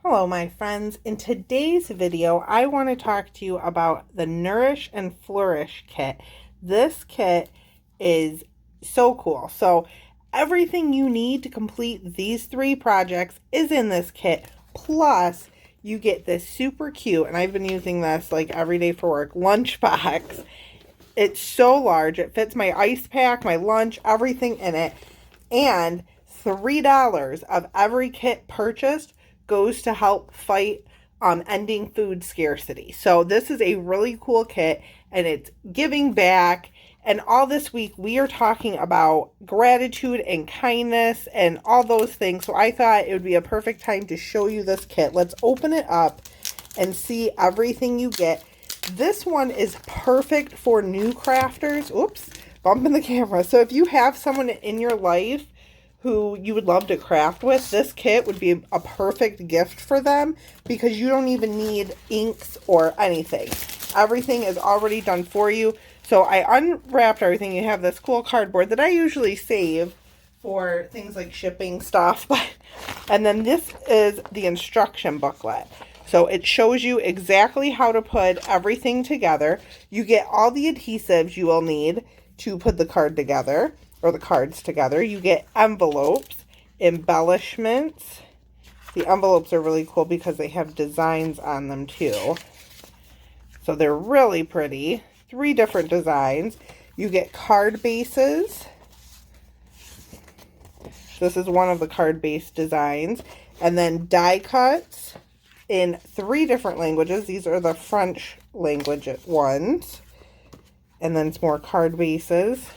Hello my friends. In today's video I want to talk to you about the Nourish and Flourish kit. This kit is so cool. So everything you need to complete these 3 projects is in this kit. Plus you get this super cute, and I've been using this like every day for work, lunchbox. It's so large. It fits my ice pack, my lunch, everything in it. And $3 of every kit purchased goes to help fight ending food scarcity. So this is a really cool kit, and it's giving back. And all this week we are talking about gratitude and kindness and all those things. So I thought it would be a perfect time to show you this kit. Let's open it up and see everything you get. This one is perfect for new crafters. Oops, bumping the camera. So if you have someone in your life who you would love to craft with, this kit would be a perfect gift for them because you don't even need inks or anything. Everything is already done for you. So I unwrapped everything. You have this cool cardboard that I usually save for things like shipping stuff. And then this is the instruction booklet. So it shows you exactly how to put everything together. You get all the adhesives you will need to put the card together, or the cards together. You get envelopes, embellishments. The envelopes are really cool because they have designs on them too. So they're really pretty. 3 different designs. You get card bases. This is one of the card base designs. And then die cuts in 3 different languages. These are the French language ones. And then some more card bases.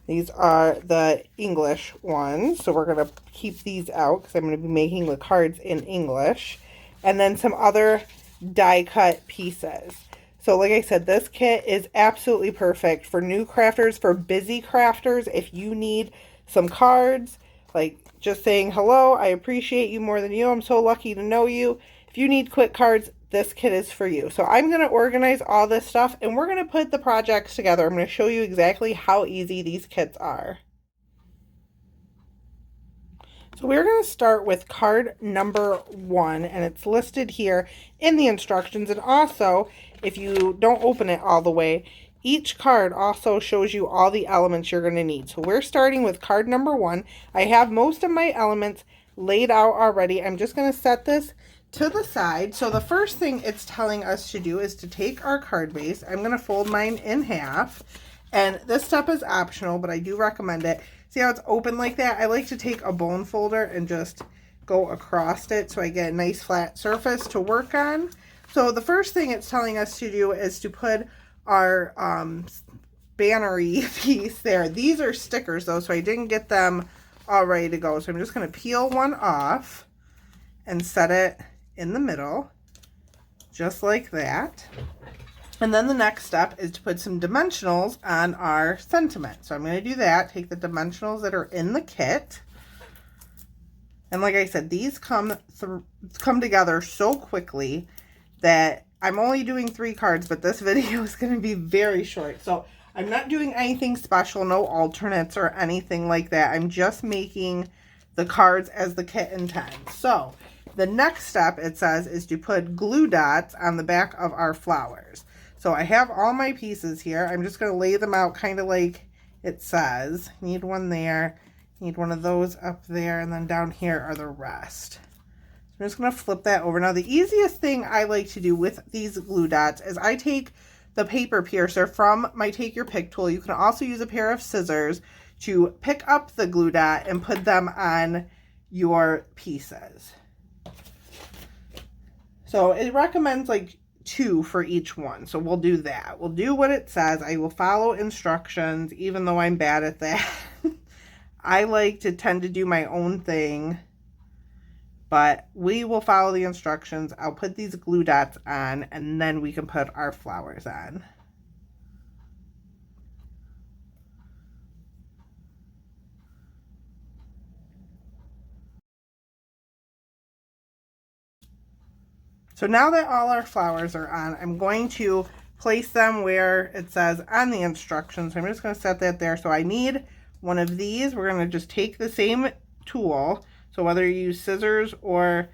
These are the English ones. So we're going to keep these out because I'm going to be making the cards in English. And then some other die cut pieces. So like I said, this kit is absolutely perfect for new crafters, for busy crafters. If you need some cards, like just saying, hello, I appreciate you more than you, I'm so lucky to know you. If you need quick cards, this kit is for you. So I'm going to organize all this stuff and we're going to put the projects together. I'm going to show you exactly how easy these kits are. So we're going to start with card number 1, and it's listed here in the instructions. And also, if you don't open it all the way, each card also shows you all the elements you're going to need. So we're starting with card number 1. I have most of my elements laid out already. I'm just going to set this to the side. So the first thing it's telling us to do is to take our card base. I'm going to fold mine in half. And this step is optional, but I do recommend it. See how it's open like that? I like to take a bone folder and just go across it so I get a nice flat surface to work on. So the first thing it's telling us to do is to put our banner-y piece there. These are stickers though, so I didn't get them all ready to go. So I'm just going to peel one off and set it in the middle, just like that. And then the next step is to put some dimensionals on our sentiment. So I'm going to do that, take the dimensionals that are in the kit. And like I said, these come together so quickly that I'm only doing 3 cards, but this video is going to be very short. So I'm not doing anything special, no alternates or anything like that. I'm just making the cards as the kit intends. So the next step, it says, is to put glue dots on the back of our flowers. So I have all my pieces here. I'm just going to lay them out kind of like it says. Need one there, need one of those up there, and then down here are the rest. So I'm just going to flip that over. Now the easiest thing I like to do with these glue dots is I take the paper piercer from my Take Your Pick tool. You can also use a pair of scissors to pick up the glue dot and put them on your pieces. So it recommends like 2 for each one. So we'll do that. We'll do what it says. I will follow instructions, even though I'm bad at that. I like to tend to do my own thing, but we will follow the instructions. I'll put these glue dots on, and then we can put our flowers on. So now that all our flowers are on, I'm going to place them where it says on the instructions. I'm just going to set that there. So I need one of these. We're going to just take the same tool. So whether you use scissors or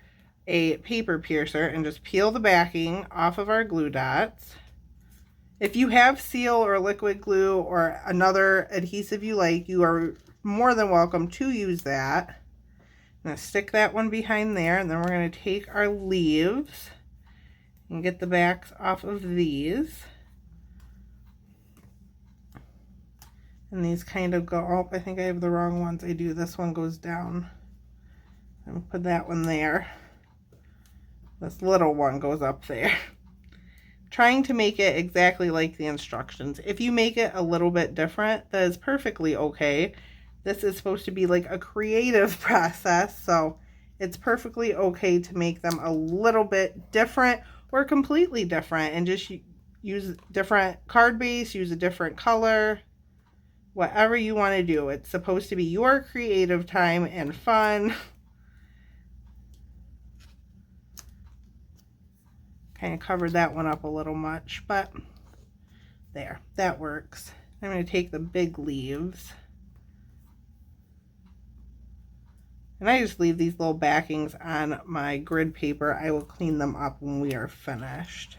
a paper piercer and just peel the backing off of our glue dots. If you have seal or liquid glue or another adhesive you like, you are more than welcome to use that. I'm going to stick that one behind there, and then we're going to take our leaves and get the backs off of these. And these kind of go, oh, I think I have the wrong ones. I do. This one goes down. And put that one there. This little one goes up there. Trying to make it exactly like the instructions. If you make it a little bit different, that is perfectly okay. This is supposed to be like a creative process, so it's perfectly okay to make them a little bit different or completely different and just use different card base, use a different color, whatever you want to do. It's supposed to be your creative time and fun. Kind of covered that one up a little much, but there, that works. I'm going to take the big leaves. And I just leave these little backings on my grid paper. I will clean them up when we are finished.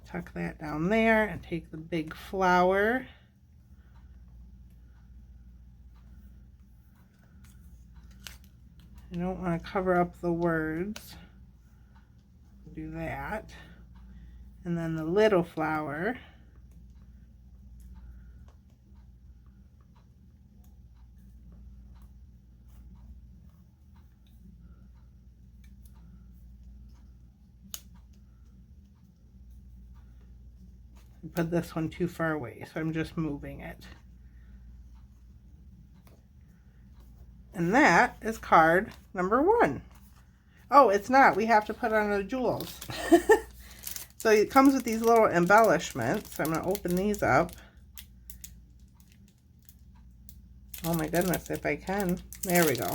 Tuck that down there and take the big flower. I don't want to cover up the words. Do that. And then the little flower. I put this one too far away, so I'm just moving it. And that is card number 1. Oh, it's not. We have to put on the jewels. So it comes with these little embellishments. So I'm going to open these up. Oh my goodness, if I can. There we go.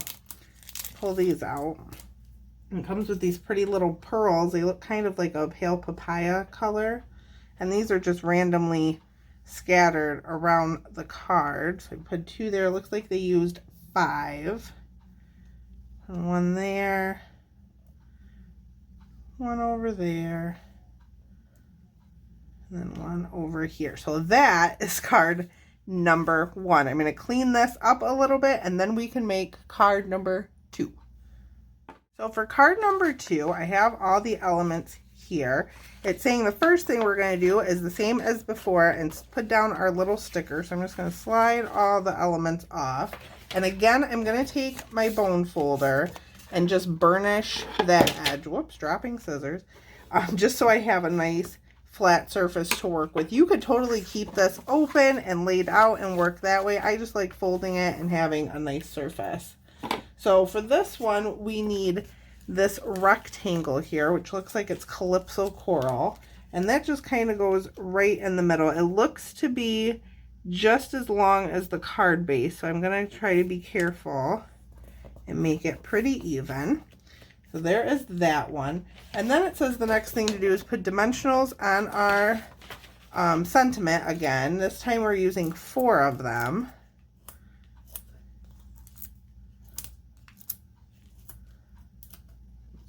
Pull these out. And it comes with these pretty little pearls. They look kind of like a pale papaya color. And these are just randomly scattered around the card. So I put 2 there. It looks like they used 5. And 1 there. 1 over there. And then 1 over here. So that is card number 1. I'm going to clean this up a little bit and then we can make card number 2. So for card number 2, I have all the elements here. It's saying the first thing we're going to do is the same as before and put down our little sticker. So I'm just going to slide all the elements off. And again, I'm going to take my bone folder and just burnish that edge. Whoops, dropping scissors. Just so I have a nice flat surface to work with. You could totally keep this open and laid out and work that way. I just like folding it and having a nice surface. So for this one, we need this rectangle here, which looks like it's Calypso Coral. And that just kind of goes right in the middle. It looks to be just as long as the card base. So I'm going to try to be careful and make it pretty even. So there is that one. And then it says the next thing to do is put dimensionals on our sentiment again. This time we're using 4 of them.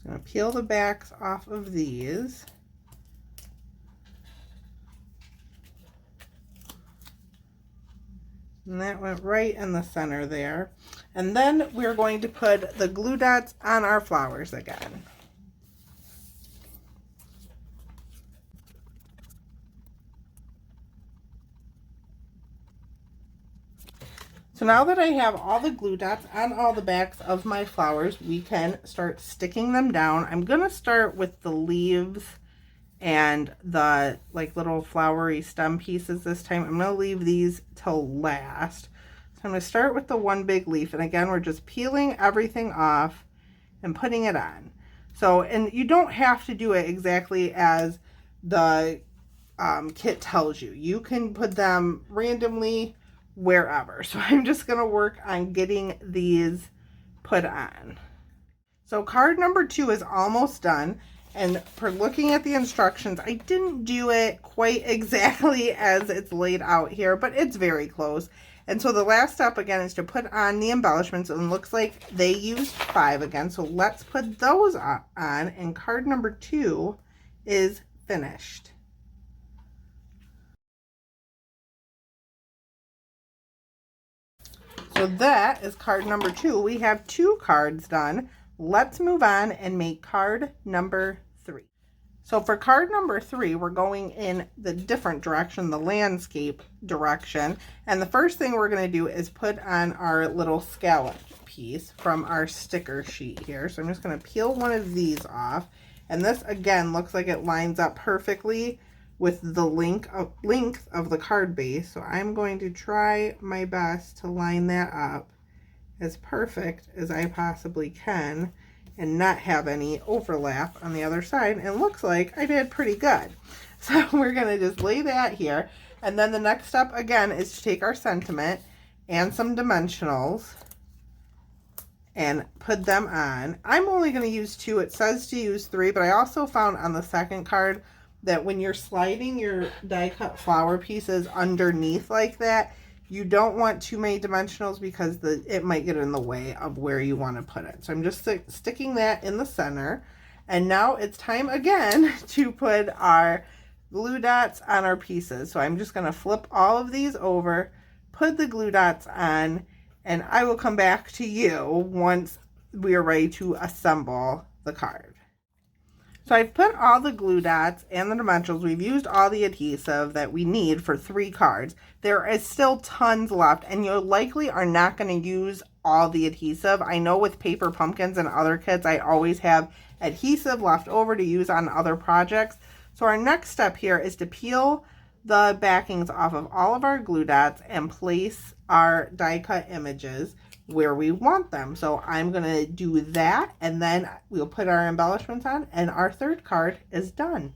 I'm going to peel the backs off of these. And that went right in the center there. And then we're going to put the glue dots on our flowers again. So now that I have all the glue dots on all the backs of my flowers, we can start sticking them down. I'm going to start with the leaves and the like little flowery stem pieces this time. I'm going to leave these till last. So I'm going to start with the one big leaf. And again, we're just peeling everything off and putting it on. So, and you don't have to do it exactly as the kit tells you. You can put them randomly wherever. So I'm just going to work on getting these put on. So card number 2 is almost done. And for looking at the instructions, I didn't do it quite exactly as it's laid out here, but it's very close. And so the last step again is to put on the embellishments, and it looks like they used 5 again. So let's put those on, and card number 2 is finished. So that is card number 2. We have 2 cards done. Let's move on and make card number 3. So for card number 3, we're going in the different direction, the landscape direction. And the first thing we're going to do is put on our little scallop piece from our sticker sheet here. So I'm just going to peel one of these off. And this, again, looks like it lines up perfectly with the length of the card base. So I'm going to try my best to line that up as perfect as I possibly can and not have any overlap on the other side. And it looks like I did pretty good. So we're going to just lay that here. And then the next step again is to take our sentiment and some dimensionals and put them on. I'm only going to use 2. It says to use 3, but I also found on the second card that when you're sliding your die cut flower pieces underneath like that, you don't want too many dimensionals because it might get in the way of where you want to put it. So I'm just sticking that in the center. And now it's time again to put our glue dots on our pieces. So I'm just going to flip all of these over, put the glue dots on, and I will come back to you once we are ready to assemble the card. So I've put all the glue dots and the dimensionals. We've used all the adhesive that we need for 3 cards. There is still tons left, and you likely are not going to use all the adhesive. I know with paper pumpkins and other kits, I always have adhesive left over to use on other projects. So our next step here is to peel the backings off of all of our glue dots and place our die cut images where we want them. So I'm going to do that, and then we'll put our embellishments on, and our 3rd card is done.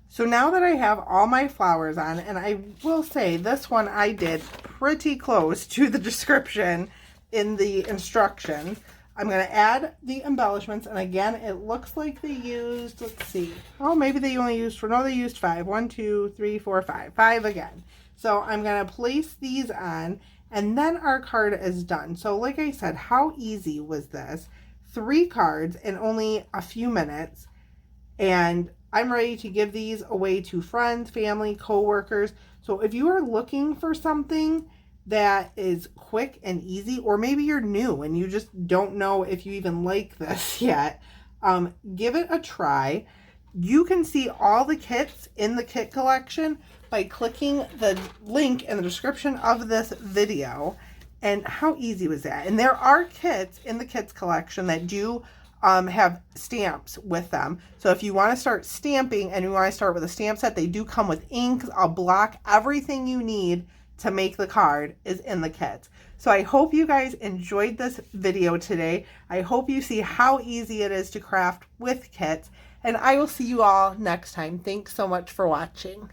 So now that I have all my flowers on, and I will say this one I did pretty close to the description in the instructions, I'm going to add the embellishments, and again, it looks like they used, let's see, oh, maybe they only used 4, no, they used 5. 1, 2, 3, 4, 5. 5 again. So I'm going to place these on, and then our card is done. So like I said, how easy was this? 3 cards in only a few minutes, and I'm ready to give these away to friends, family, co-workers. So if you are looking for something that is quick and easy, or maybe you're new and you just don't know if you even like this yet, give it a try. You can see all the kits in the kit collection by clicking the link in the description of this video. And how easy was that? And there are kits in the kits collection that do have stamps with them. So if you want to start stamping and you want to start with a stamp set, they do come with ink, a block, everything you need to make the card is in the kit. So I hope you guys enjoyed this video today. I hope you see how easy it is to craft with kits, and I will see you all next time. Thanks so much for watching.